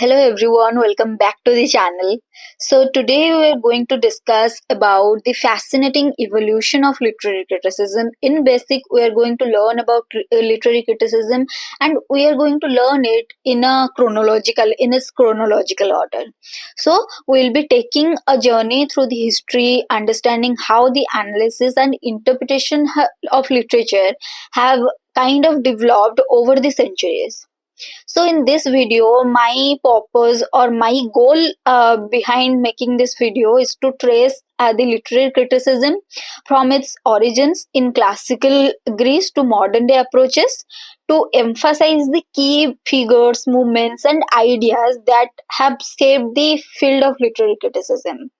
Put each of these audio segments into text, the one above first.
Hello everyone, welcome back to the channel. So today we are going to discuss about the fascinating evolution of literary criticism. In basic, we are going to learn about literary criticism, and we are going to learn it in its chronological order. So we'll be taking a journey through the history, understanding how the analysis and interpretation of literature have kind of developed over the centuries. So in this video, my purpose or my goal behind making this video is to trace the literary criticism from its origins in classical Greece to modern day approaches, to emphasize the key figures, movements, and ideas that have shaped the field of literary criticism.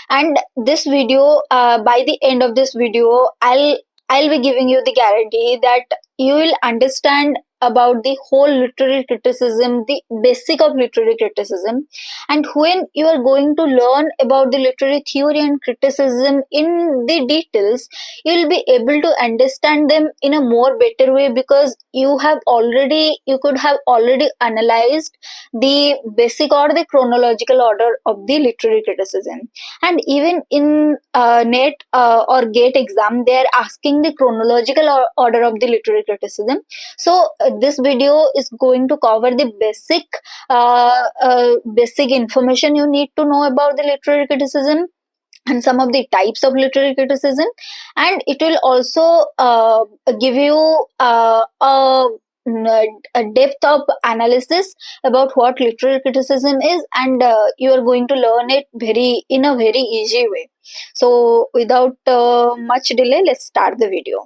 And this video, by the end of this video, I'll be giving you the guarantee that you will understand about the whole literary criticism, the basic of literary criticism. And when you are going to learn about the literary theory and criticism in the details, you will be able to understand them in a more better way, because you could have already analyzed the basic or the chronological order of the literary criticism. And even in net or gate exam, they are asking the chronological order of the literary criticism. So this video is going to cover the basic information you need to know about the literary criticism and some of the types of literary criticism, and it will also give you a depth of analysis about what literary criticism is, and you are going to learn it in a very easy way. So without much delay, let's start the video.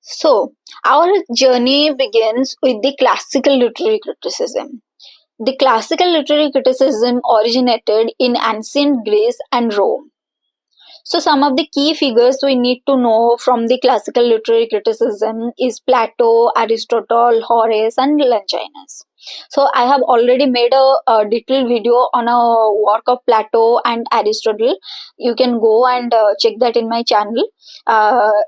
So our journey begins with the classical literary criticism. The classical literary criticism originated in ancient Greece and Rome. So some of the key figures we need to know from the classical literary criticism is Plato, Aristotle, Horace, and Longinus. So I have already made a detailed video on a work of Plato and Aristotle. You can go and check that in my channel,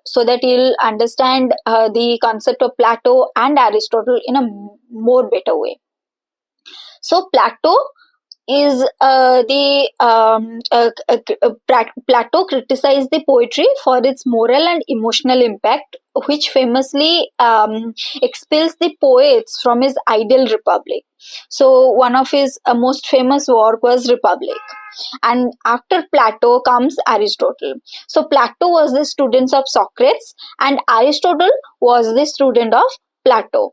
so that you'll understand the concept of Plato and Aristotle in a more better way. So Plato is Plato criticized the poetry for its moral and emotional impact, which famously expels the poets from his ideal republic. So one of his most famous work was Republic. And after Plato comes Aristotle. So Plato was the student of Socrates, and Aristotle was the student of Plato.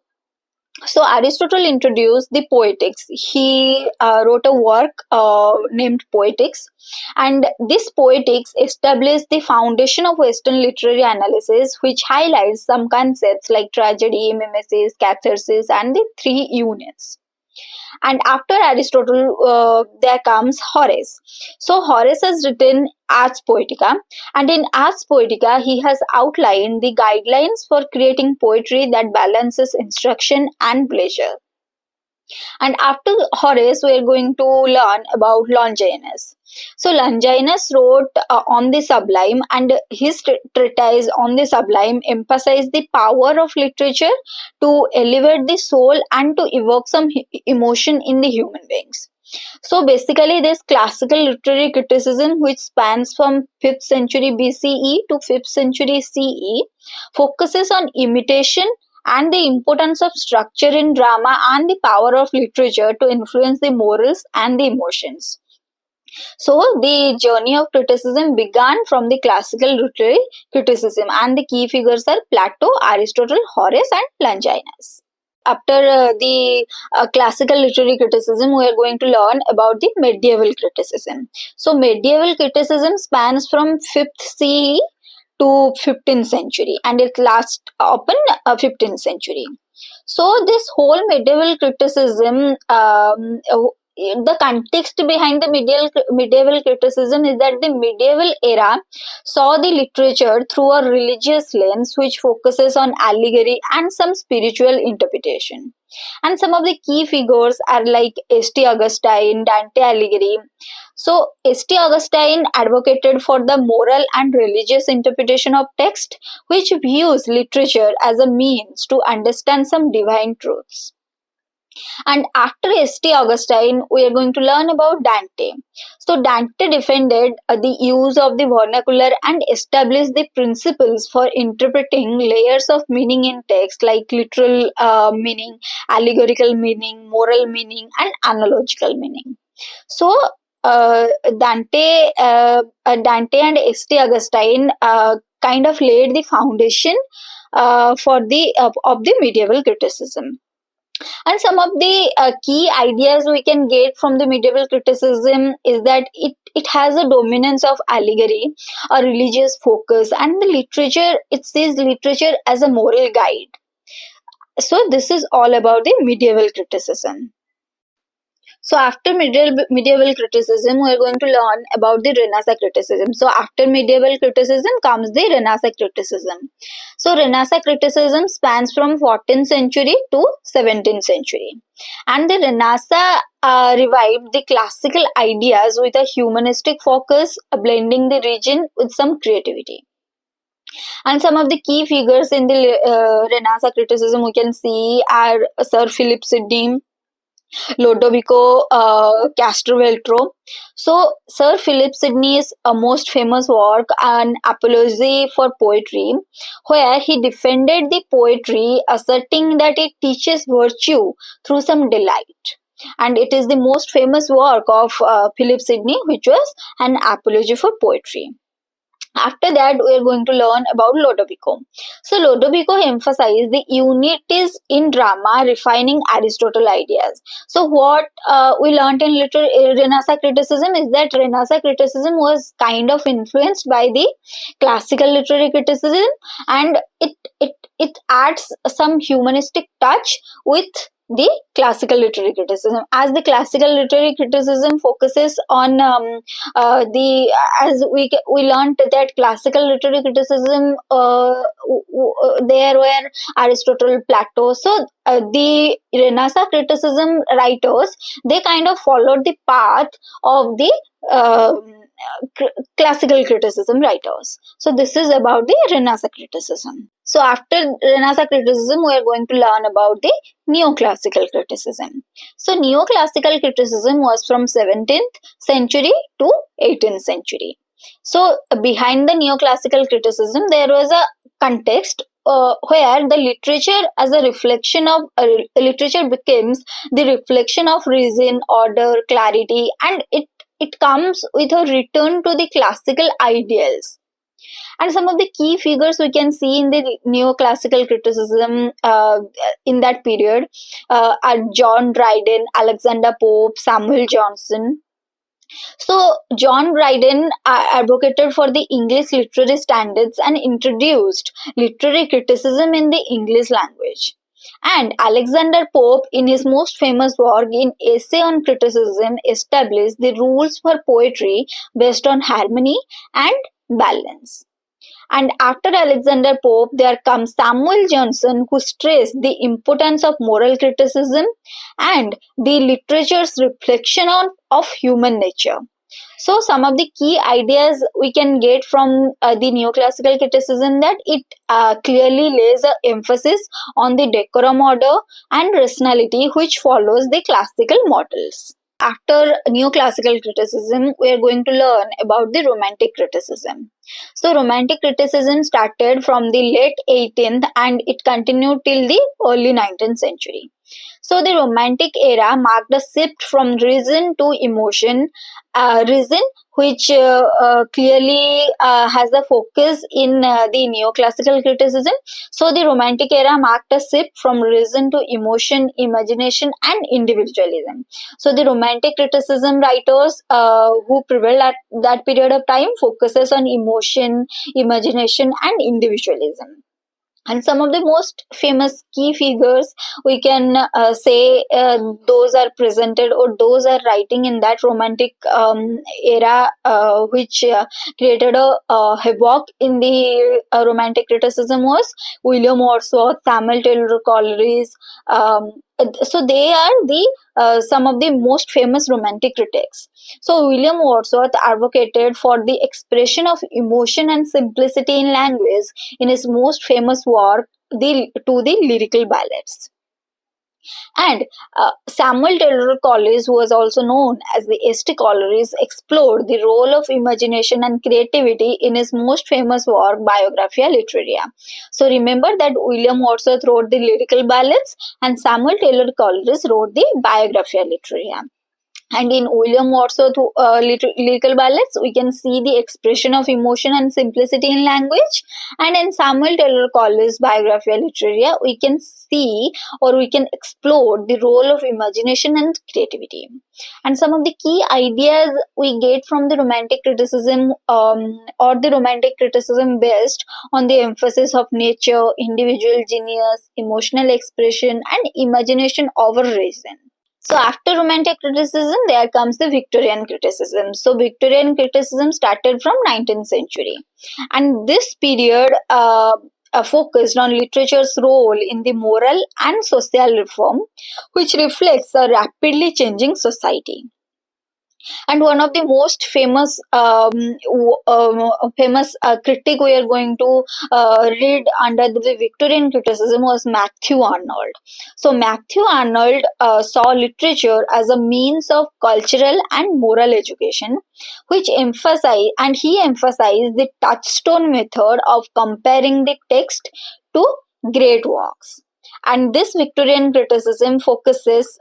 So Aristotle introduced the Poetics. He wrote a work named Poetics, and this Poetics established the foundation of Western literary analysis, which highlights some concepts like tragedy, mimesis, catharsis, and the three units. And after Aristotle, there comes Horace. So Horace has written Ars Poetica, and in Ars Poetica he has outlined the guidelines for creating poetry that balances instruction and pleasure. And after Horace, we are going to learn about Longinus. So Longinus wrote on the sublime, and his treatise on the sublime emphasized the power of literature to elevate the soul and to evoke some emotion in the human beings. So basically, this classical literary criticism, which spans from 5th century BCE to 5th century CE, focuses on imitation and the importance of structure in drama and the power of literature to influence the morals and the emotions. So the journey of criticism began from the classical literary criticism, and the key figures are Plato, Aristotle, Horace, and Longinus. After the classical literary criticism, we are going to learn about the medieval criticism. So medieval criticism spans from 5th CE to 15th century, and it lasts up in 15th century. So this whole medieval criticism, the context behind the medieval criticism is that the medieval era saw the literature through a religious lens, which focuses on allegory and some spiritual interpretation. And some of the key figures are like St. Augustine, Dante Alighieri. So St. Augustine advocated for the moral and religious interpretation of text, which views literature as a means to understand some divine truths. And after St. Augustine, we are going to learn about Dante. So Dante defended the use of the vernacular and established the principles for interpreting layers of meaning in text, like literal meaning, allegorical meaning, moral meaning, and analogical meaning. So uh, Dante and St. Augustine kind of laid the foundation for the of the medieval criticism. And some of the key ideas we can get from the medieval criticism is that it has a dominance of allegory, a religious focus, and the literature, it sees literature as a moral guide. So this is all about the medieval criticism. So after medieval criticism, we are going to learn about the Renaissance criticism. So after medieval criticism comes the Renaissance criticism. So Renaissance criticism spans from 14th century to 17th century. And the Renaissance revived the classical ideas with a humanistic focus, blending the region with some creativity. And some of the key figures in the Renaissance criticism we can see are Sir Philip Sidney, Lodovico Castroveltro. So, Sir Philip Sidney's most famous work, An Apology for Poetry, where he defended the poetry, asserting that it teaches virtue through some delight. And it is the most famous work of Philip Sidney, which was An Apology for Poetry. After that, we are going to learn about Lodovico. So, Lodovico emphasized the unities in drama, refining Aristotle ideas. So, what we learned in Renaissance criticism is that Renaissance criticism was kind of influenced by the classical literary criticism, and it adds some humanistic touch with the classical literary criticism, as the classical literary criticism focuses on the as we learned that classical literary criticism there were Aristotle, Plato. So the Renaissance criticism writers, they kind of followed the path of the classical criticism writers. So this is about the Renaissance criticism. So after Renaissance criticism, we are going to learn about the Neoclassical criticism. So Neoclassical criticism was from 17th century to 18th century. So behind the Neoclassical criticism, there was a context where the literature as a reflection of literature becomes the reflection of reason, order, clarity, and it comes with a return to the classical ideals. And some of the key figures we can see in the neoclassical criticism in that period are John Dryden, Alexander Pope, Samuel Johnson. So, John Dryden advocated for the English literary standards and introduced literary criticism in the English language. And Alexander Pope, in his most famous work, in Essay on Criticism, established the rules for poetry based on harmony and balance. And after Alexander Pope, there comes Samuel Johnson, who stressed the importance of moral criticism and the literature's reflection of human nature. So, some of the key ideas we can get from the neoclassical criticism, that it clearly lays an emphasis on the decorum, order, and rationality, which follows the classical models. After neoclassical criticism, we are going to learn about the romantic criticism. So, romantic criticism started from the late 18th and it continued till the early 19th century. So, the romantic era marked a shift from reason to emotion. Reason, which clearly has a focus in the neoclassical criticism. So, the romantic era marked a shift from reason to emotion, imagination, and individualism. So, the romantic criticism writers who prevailed at that period of time focuses on emotion, imagination, and individualism. And some of the most famous key figures we can say those are presented, or those are writing in that romantic era, which created a havoc in the romantic criticism, was William Wordsworth, Samuel Taylor Coleridge. So they are the some of the most famous romantic critics. So William Wordsworth advocated for the expression of emotion and simplicity in language in his most famous work, the To the Lyrical Ballads. And Samuel Taylor Collins, who was also known as the St. Collins, explored the role of imagination and creativity in his most famous work, Biographia Literaria. So remember that William Wordsworth wrote the lyrical ballads and Samuel Taylor Collins wrote the Biographia Literaria. And in William Wordsworth lyrical ballads, we can see the expression of emotion and simplicity in language. And in Samuel Taylor Collins' Biographia Literaria, we can see or we can explore the role of imagination and creativity. And some of the key ideas we get from the Romantic criticism or the Romantic criticism based on the emphasis of nature, individual genius, emotional expression, and imagination over reason. So after Romantic criticism, there comes the Victorian criticism. So Victorian criticism started from 19th century, and this period focused on literature's role in the moral and social reform, which reflects a rapidly changing society. And one of the most famous critic we are going to read under the Victorian criticism was Matthew Arnold. So Matthew Arnold saw literature as a means of cultural and moral education, which he emphasized the touchstone method of comparing the text to great works. And this Victorian criticism focuses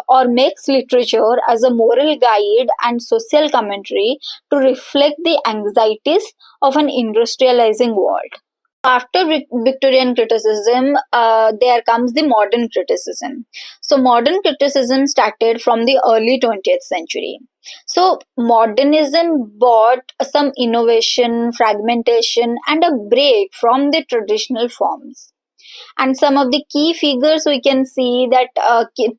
or makes literature as a moral guide and social commentary to reflect the anxieties of an industrializing world. After Victorian criticism, there comes the modern criticism. So modern criticism started from the early 20th century. So modernism brought some innovation, fragmentation, and a break from the traditional forms. And some of the key figures we can see that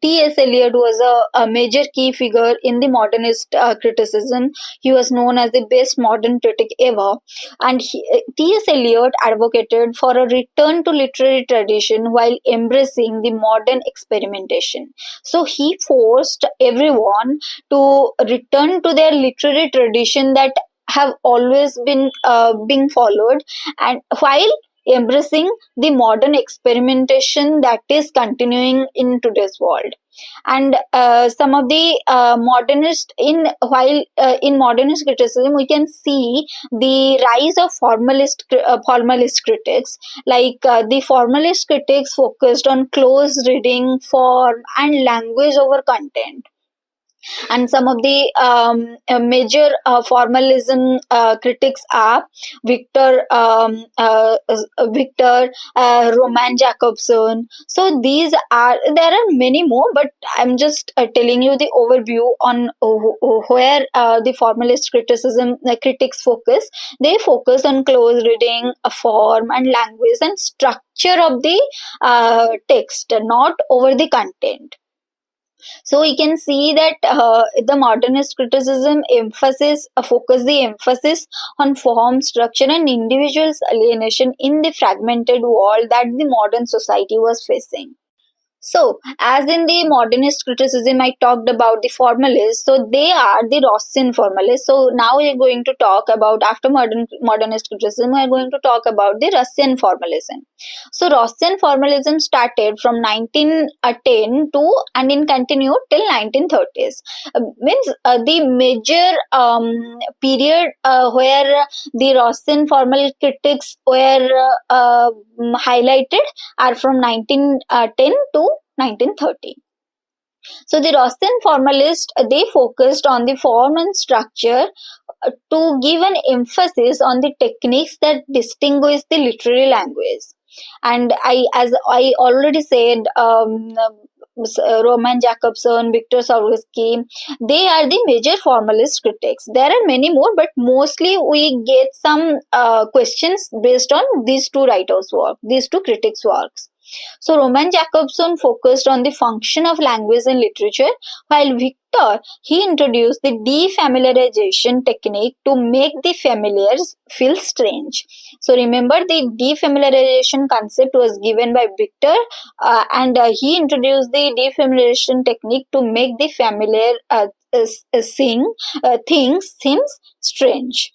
T.S. Eliot was a major key figure in the modernist criticism. He was known as the best modern critic ever. And T.S. Eliot advocated for a return to literary tradition while embracing the modern experimentation. So he forced everyone to return to their literary tradition that have always been being followed, and while embracing the modern experimentation that is continuing in today's world. And some of the in modernist criticism we can see the rise of formalist critics, like the formalist critics focused on close reading, form, and language over content. And some of the major formalism critics are Roman Jacobson. So there are many more, but I'm just telling you the overview on where the formalist critics focus. They focus on close reading, form, and language and structure of the text, not over the content. So we can see that the modernist criticism focus the emphasis on form, structure, and individual's alienation in the fragmented world that the modern society was facing. So, as in the modernist criticism, I talked about the formalists. So, they are the Rossian formalists. So, now we are going to talk about, after modernist criticism, we are going to talk about the Russian formalism. So, Russian formalism started from 1910 to and in continued till 1930s. The major period where the Russian formal critics were highlighted are from 1910 to 1930. So the Russian formalists, they focused on the form and structure to give an emphasis on the techniques that distinguish the literary language. And as I already said, Roman Jacobson, Victor Sorotsky, they are the major formalist critics. There are many more, but mostly we get some questions based on these two writers' work, these two critics' works. So Roman Jacobson focused on the function of language in literature, while Victor, he introduced the defamiliarization technique to make the familiars feel strange. So remember, the defamiliarization concept was given by Victor, and he introduced the defamiliarization technique to make the familiar things seem strange.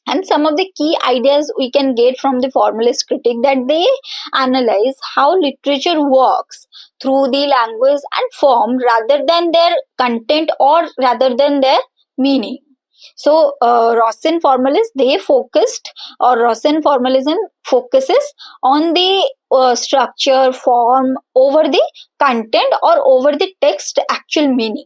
And some of the key ideas we can get from the formalist critique, that they analyze how literature works through the language and form rather than their content or rather than their meaning. So Rosin formalists, they focused, or Rosin formalism focuses on the structure, form over the content or over the text actual meaning.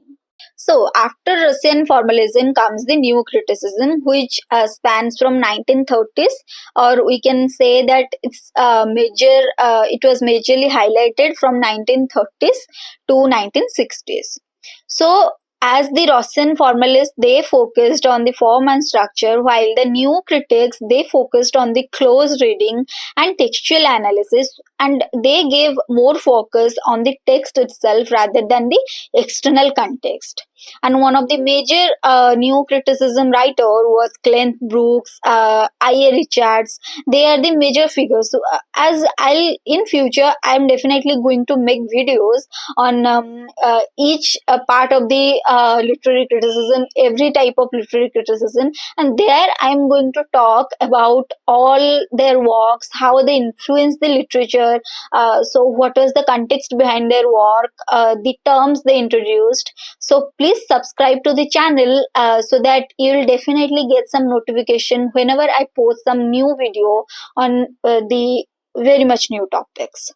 So, after Russian formalism comes the new criticism, which spans from 1930s, or we can say that it was majorly highlighted from 1930s to 1960s. So, as the Russian formalists, they focused on the form and structure, while the new critics, they focused on the close reading and textual analysis, and they gave more focus on the text itself rather than the external context. And one of the major new criticism writer was Clint Brooks, I.A. Richards. They are the major figures. So, as I'll in future, I'm definitely going to make videos on each part of the literary criticism, every type of literary criticism, and there I'm going to talk about all their works, how they influence the literature. So, what was the context behind their work, the terms they introduced. So please subscribe to the channel so that you will definitely get some notification whenever I post some new video on the very much new topics.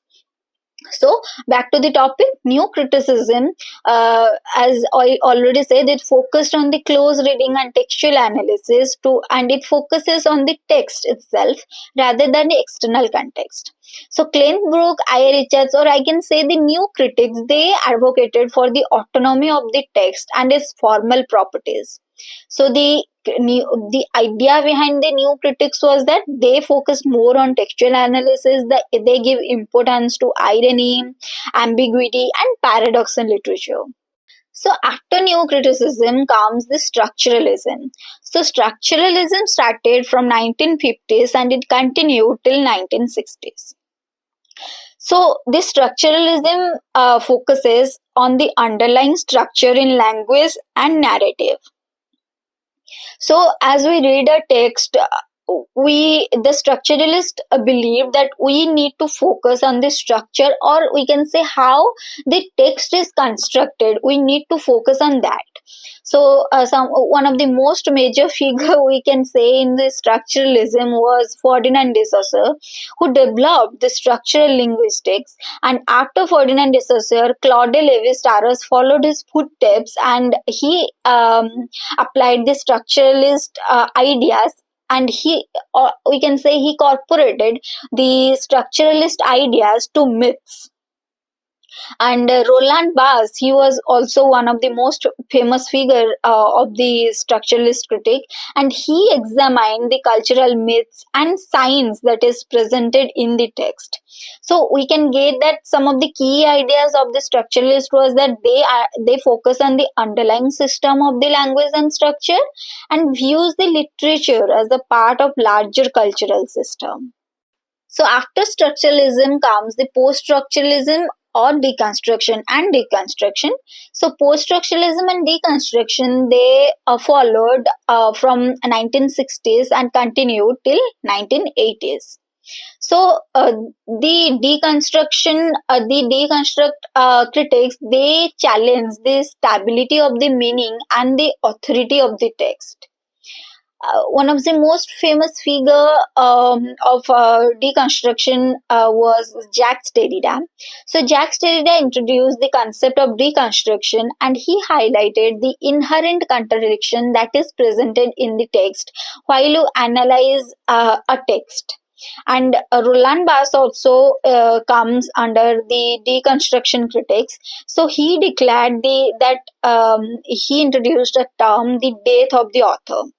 So back to the topic, new criticism, as I already said, it focused on the close reading and textual analysis and it focuses on the text itself rather than the external context. So Kleinbrook, I. Richards, or I can say the new critics, they advocated for the autonomy of the text and its formal properties. So the idea behind the new critics was that they focused more on textual analysis, that they give importance to irony, ambiguity, and paradox in literature. So after new criticism comes the structuralism. So structuralism started from 1950s and it continued till 1960s. So this structuralism focuses on the underlying structure in language and narrative. So as we read a text, the structuralists believe that we need to focus on the structure, or we can say how the text is constructed. We need to focus on that. So one of the most major figure we can say in the structuralism was Ferdinand de Saussure, who developed the structural linguistics. And after Ferdinand de Saussure, Claude Lévi-Strauss followed his footsteps, and he applied the structuralist ideas, and we can say he incorporated the structuralist ideas to myths. And Roland Barthes, he was also one of the most famous figure of the structuralist critic, and he examined the cultural myths and signs that is presented in the text. So we can get that some of the key ideas of the structuralist was that they focus on the underlying system of the language and structure, and views the literature as a part of larger cultural system. So after structuralism comes the post-structuralism or deconstruction and deconstruction. So post-structuralism and deconstruction, they followed from 1960s and continued till 1980s. So the deconstruct critics, they challenge the stability of the meaning and the authority of the text. One of the most famous figure of deconstruction was Jacques Derrida. So Jacques Derrida introduced the concept of deconstruction, and he highlighted the inherent contradiction that is presented in the text while you analyze a text. And Roland Barthes also comes under the deconstruction critics. So he declared he introduced a term, the death of the author.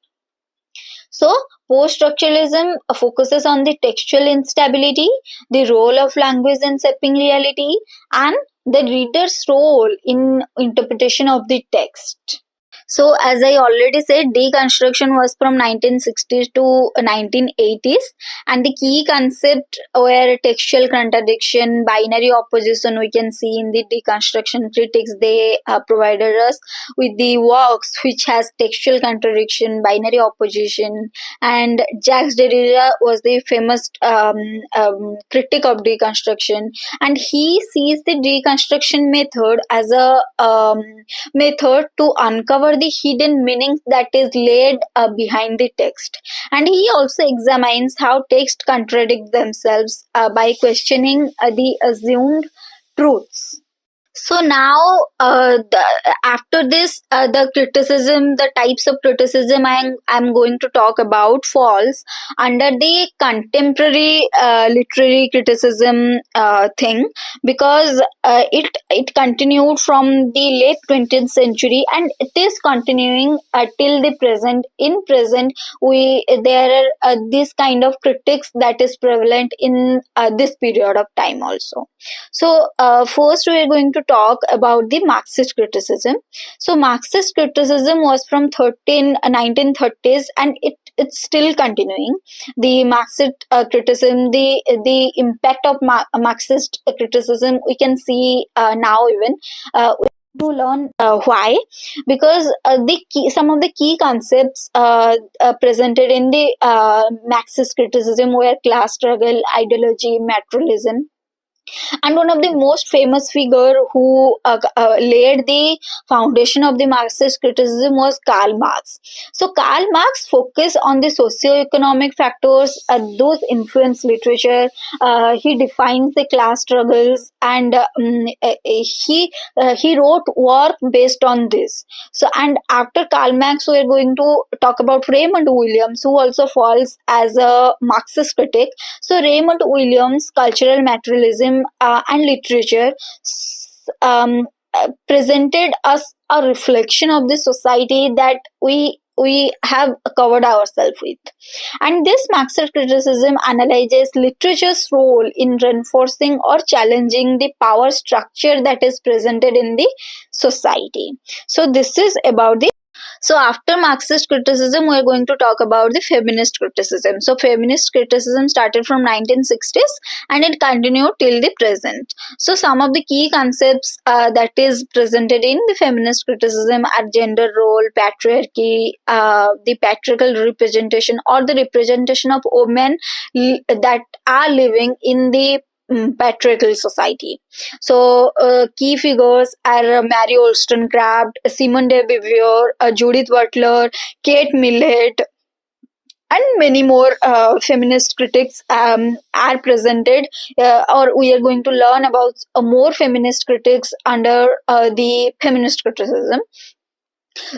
So, post-structuralism focuses on the textual instability, the role of language in shaping reality, and the reader's role in interpretation of the text. So, as I already said, deconstruction was from 1960s to 1980s, and the key concept were textual contradiction, binary opposition. We can see in the deconstruction critics, they provided us with the works which has textual contradiction, binary opposition, and Jacques Derrida was the famous critic of deconstruction, and he sees the deconstruction method as a method to uncover the hidden meanings that is laid behind the text. And he also examines how texts contradict themselves by questioning the assumed truths. So now, after this, the criticism, the types of criticism I'm going to talk about falls under the contemporary literary criticism thing, because it continued from the late 20th century, and it is continuing till the present. In present, we there are this kind of critics that is prevalent in this period of time also. So, first we are going to talk about the Marxist criticism. So, Marxist criticism was from 1930s, and it's still continuing. The Marxist criticism, the impact of Marxist criticism, we can see now even. To learn why, because some of the key concepts presented in the Marxist criticism were class struggle, ideology, materialism, and one of the most famous figure who laid the foundation of the Marxist criticism was Karl Marx. So Karl Marx focused on the socio-economic factors, those influence literature. He defines the class struggles, and he wrote work based on this. So, and after Karl Marx, we are going to talk about Raymond Williams, who also falls as a Marxist critic. So Raymond Williams' cultural materialism and literature presented us a reflection of the society that we have covered ourselves with. And this Marxist criticism analyzes literature's role in reinforcing or challenging the power structure that is presented in the society. So this is about the so after Marxist criticism, we're going to talk about the feminist criticism. So feminist criticism started from 1960s, and it continued till the present. So some of the key concepts that is presented in the feminist criticism are gender role, patriarchy, the patriarchal representation, or the representation of women that are living in the patriarchal society. So, key figures are Mary Wollstonecraft, Simone de Beauvoir, Judith Butler, Kate Millett, and many more feminist critics are presented, or we are going to learn about more feminist critics under the feminist criticism.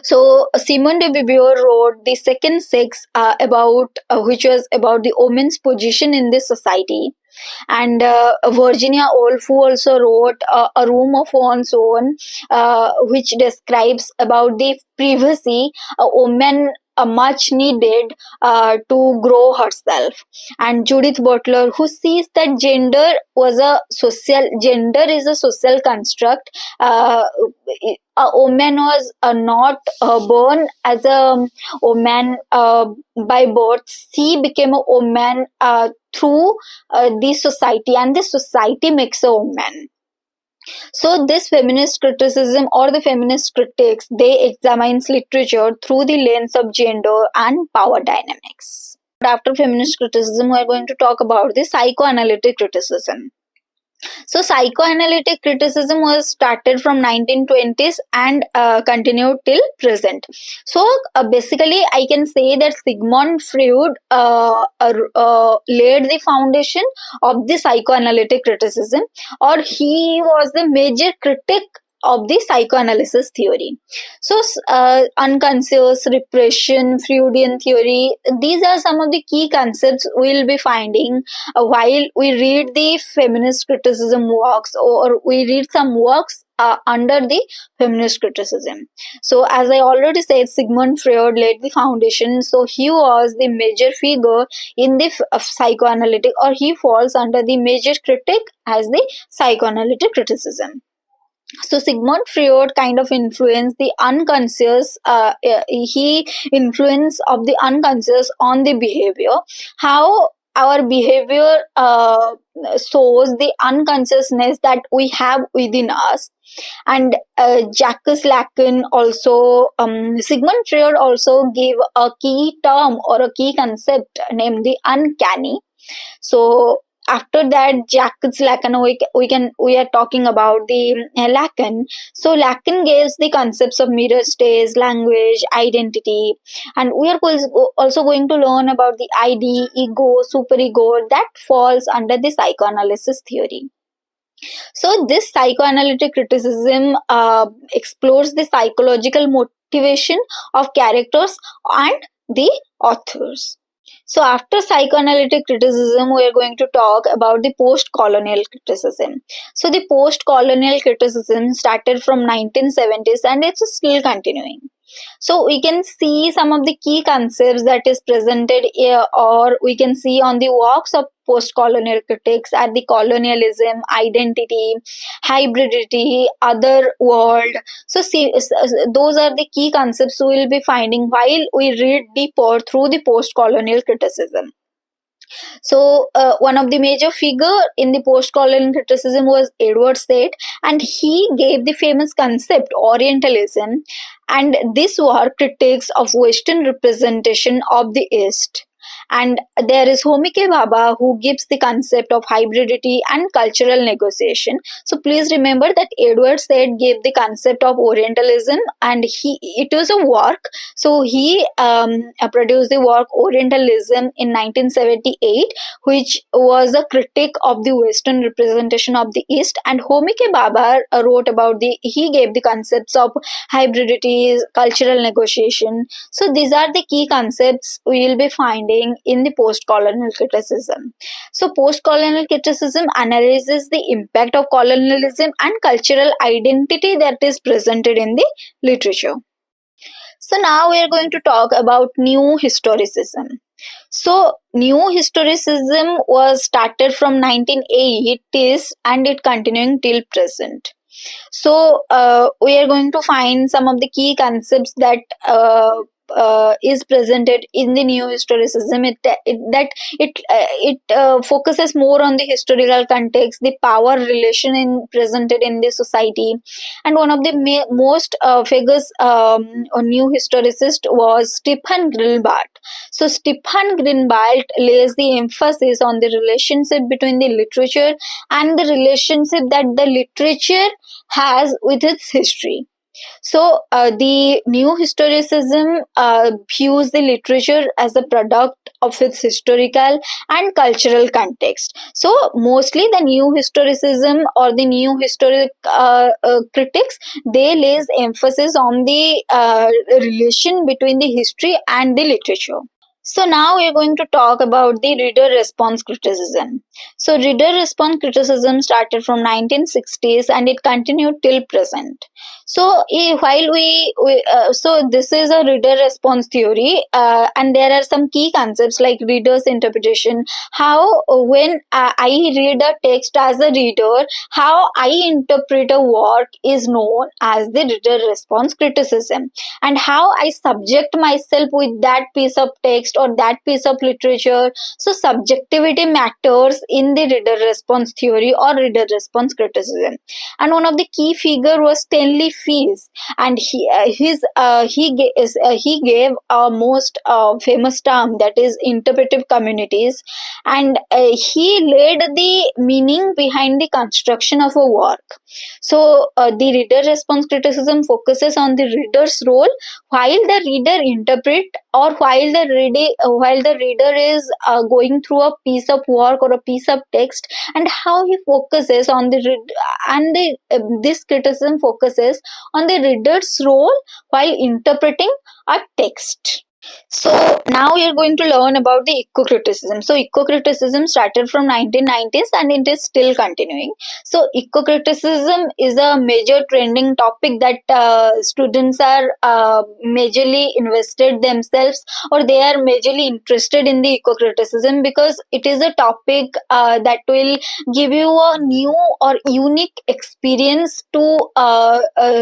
So Simone de Beauvoir wrote The Second Sex, which was about the woman's position in this society. And Virginia Woolf, who also wrote A Room of One's Own, which describes about the privacy a woman much needed to grow herself. And Judith Butler, who sees that gender is a social construct. A woman was not born as a woman by birth. She became a woman through the society, and the society makes a woman. So this feminist criticism or the feminist critics, they examines literature through the lens of gender and power dynamics. After feminist criticism, we are going to talk about the psychoanalytic criticism. So psychoanalytic criticism was started from 1920s and continued till present. So basically I can say that Sigmund Freud laid the foundation of the psychoanalytic criticism, or he was the major critic of the psychoanalysis theory. So unconscious repression, Freudian theory, these are some of the key concepts we'll be finding while we read the feminist criticism works, or we read some works under the feminist criticism. So as I already said, Sigmund Freud laid the foundation, so he was the major figure in the psychoanalytic, or he falls under the major critic as the psychoanalytic criticism. So Sigmund Freud kind of influenced the unconscious. He influence of the unconscious on the behavior. How our behavior shows the unconsciousness that we have within us. And Jacques Lacan also, Sigmund Freud also gave a key term or a key concept named the uncanny. So after that, Jacques Lacan, we are talking about the Lacan. So Lacan gives the concepts of mirror states, language, identity, and we are also going to learn about the ID, ego, superego that falls under the psychoanalysis theory. So this psychoanalytic criticism explores the psychological motivation of characters and the authors. So, after psychoanalytic criticism, we are going to talk about the post-colonial criticism. So, the post-colonial criticism started from 1970s and it's still continuing. So we can see some of the key concepts that is presented here, or we can see on the works of post-colonial critics at the colonialism, identity, hybridity, other world. So see, those are the key concepts we will be finding while we read deeper through the post-colonial criticism. So one of the major figure in the post-colonial criticism was Edward Said, and he gave the famous concept Orientalism, and this were critics of Western representation of the East. And there is Homike Bhabha who gives the concept of hybridity and cultural negotiation. So please remember that Edward Said gave the concept of Orientalism, and it was a work. So he produced the work Orientalism in 1978, which was a critique of the Western representation of the East. And Homike Bhabha wrote about he gave the concepts of hybridity, cultural negotiation. So these are the key concepts we will be finding in the post-colonial criticism. So post-colonial criticism analyzes the impact of colonialism and cultural identity that is presented in the literature. So now we are going to talk about new historicism. So new historicism was started from 1980s and it continuing till present. So we are going to find some of the key concepts that is presented in the new historicism. It focuses more on the historical context, the power relation presented in the society. And one of the most famous new historicist was Stephen Greenblatt. So Stephen Greenblatt lays the emphasis on the relationship between the literature and the relationship that the literature has with its history. So the new historicism views the literature as a product of its historical and cultural context. So mostly the new historicism or the new historic critics, they lays emphasis on the relation between the history and the literature. So now we are going to talk about the reader response criticism. So reader response criticism started from 1960s and it continued till present. So while so this is a reader response theory, and there are some key concepts like reader's interpretation. How when I read a text as a reader, how I interpret a work is known as the reader response criticism, and how I subject myself with that piece of text or that piece of literature. So subjectivity matters in the reader response theory or reader response criticism. And one of the key figure was Stanley Fees, and he gave a most famous term, that is interpretive communities, and he laid the meaning behind the construction of a work. So the reader response criticism focuses on the reader's role while the reader interpret, or while the reader is going through a piece of work or a piece of text, and how he focuses on this criticism focuses on the reader's role while interpreting a text. So now we are going to learn about the eco-criticism. So eco-criticism started from 1990s and it is still continuing. So eco-criticism is a major trending topic that students are majorly invested themselves, or they are majorly interested in the eco-criticism, because it is a topic that will give you a new or unique experience to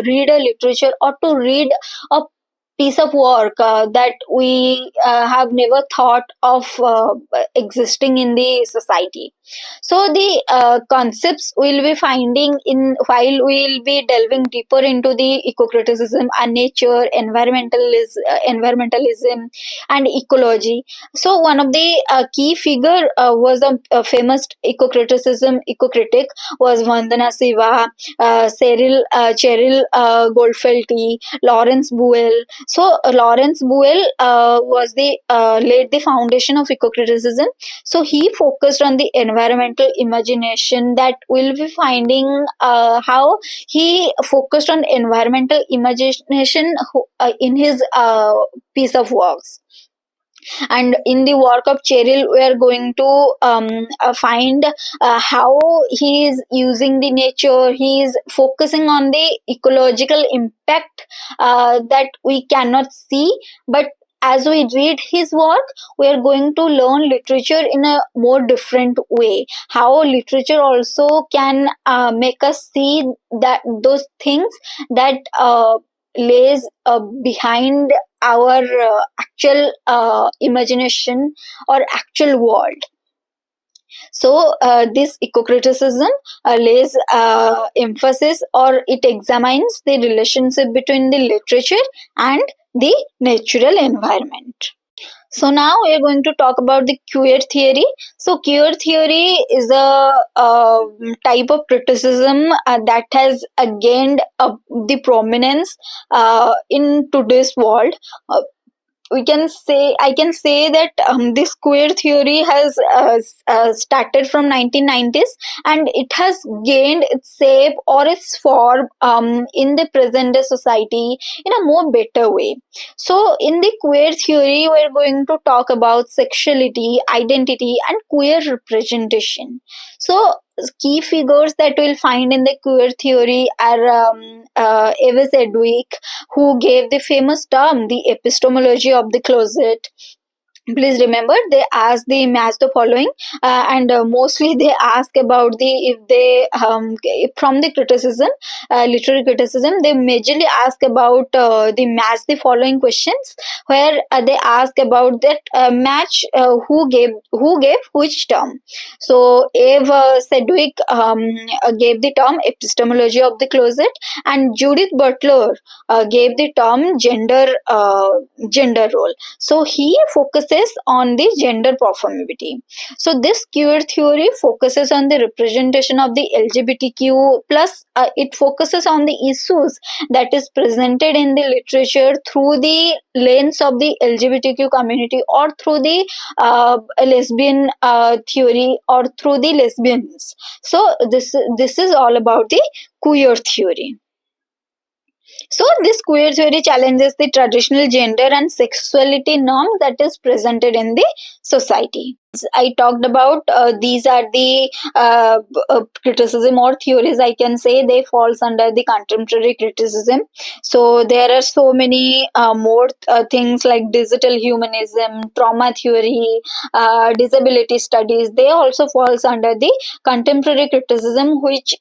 read a literature or to read a piece of work that we have never thought of existing in the society. So the concepts we'll be finding in while we'll be delving deeper into the eco-criticism and nature, environmentalism, and ecology. So one of the key figure was a famous eco-critic was Vandana Shiva, Cheryl Goldfelty, Lawrence Buell. So Lawrence Buell was the laid the foundation of eco-criticism. So he focused on the environmental imagination, that we'll be finding how he focused on environmental imagination in his piece of works. And in the work of Cheryl, we are going to find how he is using the nature. He is focusing on the ecological impact that we cannot see, but as we read his work, we are going to learn literature in a more different way. How literature also can make us see that those things that lays behind our actual imagination or actual world. So this eco-criticism lays emphasis, or it examines the relationship between the literature and the natural environment. So now we are going to talk about the queer theory. So queer theory is a type of criticism that has gained the prominence in today's world. We can say I can say that this queer theory has started from 1990s, and it has gained its shape or its form in the present day society in a more better way. So in the queer theory, we're going to talk about sexuality, identity, and queer representation. So key figures that we'll find in the queer theory are Evis Edwick, who gave the famous term the epistemology of the closet. Please remember, they ask the match the following, and mostly they ask about the if they from the criticism, literary criticism, they majorly ask about the match the following questions, where they ask about that match who gave which term. So Eve Sedgwick gave the term epistemology of the closet, and Judith Butler gave the term gender role. So he focuses on the gender performativity. So this queer theory focuses on the representation of the LGBTQ plus. It focuses on the issues that is presented in the literature through the lens of the LGBTQ community, or through the lesbian theory, or through the lesbians. So this is all about the queer theory. So this queer theory challenges the traditional gender and sexuality norms that is presented in the society. I talked about these are the criticism or theories, I can say. They falls under the contemporary criticism. So there are so many more things like digital humanism, trauma theory, disability studies. They also falls under the contemporary criticism, which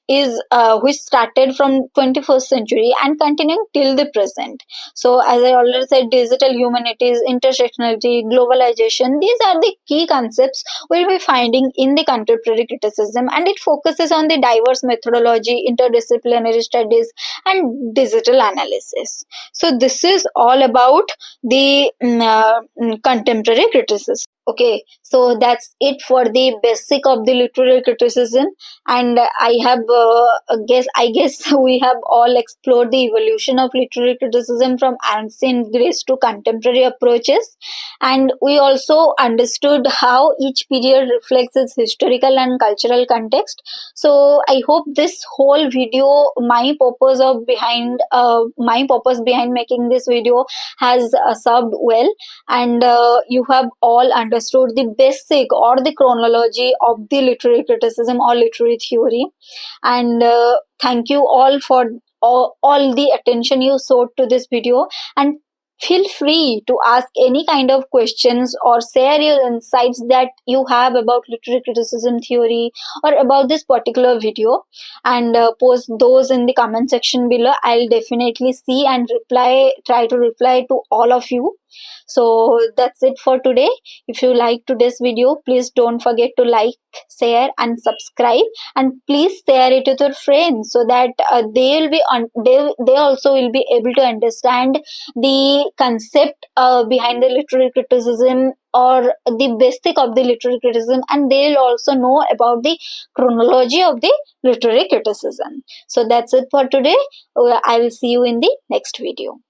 started from 21st century and continuing till the present. So as I already said, digital humanities, intersectionality, globalization, these are the key concepts we'll be finding in the contemporary criticism, and it focuses on the diverse methodology, interdisciplinary studies, and digital analysis. So this is all about the contemporary criticism. Okay, so that's it for the basic of the literary criticism, and I guess we have all explored the evolution of literary criticism from ancient Greece to contemporary approaches, and we also understood how each period reflects its historical and cultural context. So I hope this whole video, my purpose behind making this video has served well, and you have all understood the basic or the chronology of the literary criticism or literary theory. And thank you all for all the attention you showed to this video, and feel free to ask any kind of questions or share your insights that you have about literary criticism theory or about this particular video, and post those in the comment section below. I'll definitely see and try to reply to all of you. So that's it for today. If you like today's video, please don't forget to like, share, and subscribe. And please share it with your friends so that they also will be able to understand the concept behind the literary criticism or the basic of the literary criticism, and they'll also know about the chronology of the literary criticism. So that's it for today. I will see you in the next video.